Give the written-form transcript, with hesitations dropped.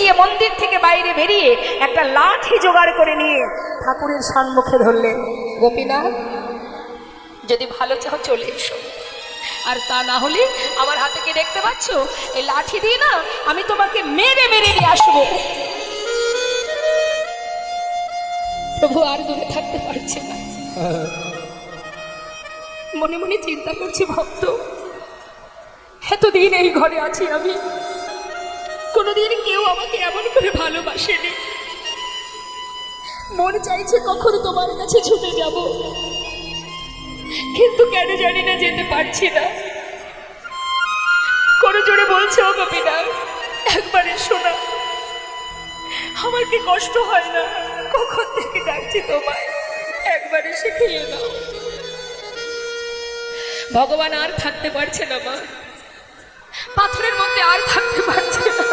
দিয়ে মন্দির থেকে বাইরে বেরিয়ে একটা লাঠি জোগাড় করে নিয়ে ঠাকুরের সম্মুখে ধরলেন। গোপীনাথ, যদি ভালো চাও চলে এসো, আর তা না হলে আমার হাতে কি দেখতে পাচ্ছ, এই লাঠি দিয়ে না আমি তোমাকে মেরে মেরে নিয়ে আসবো। প্রভু আর দূরে থাকতে পারছে না, মনে মনে চিন্তা করছি, ভক্ত এতদিন এই ঘরে আছি আমি, কোনোদিন কেউ আমাকে এমন করে ভালোবাসেনি। মন চাইছে কখন তোমার কাছে ছুটে যাব, কিন্তু কেন জানি না যেতে পারছি না। কোনো জোরে বলছে, ও গোপীনাথ একবারে শোনা, আমার কি কষ্ট হয় না? কখন থেকে ডাকছি তোমায়, একবারে শিখিয়ে দাও। ভগবান আর থাকতে পারছে না মা, পাথরের মধ্যে আর থাকতে পারছে না।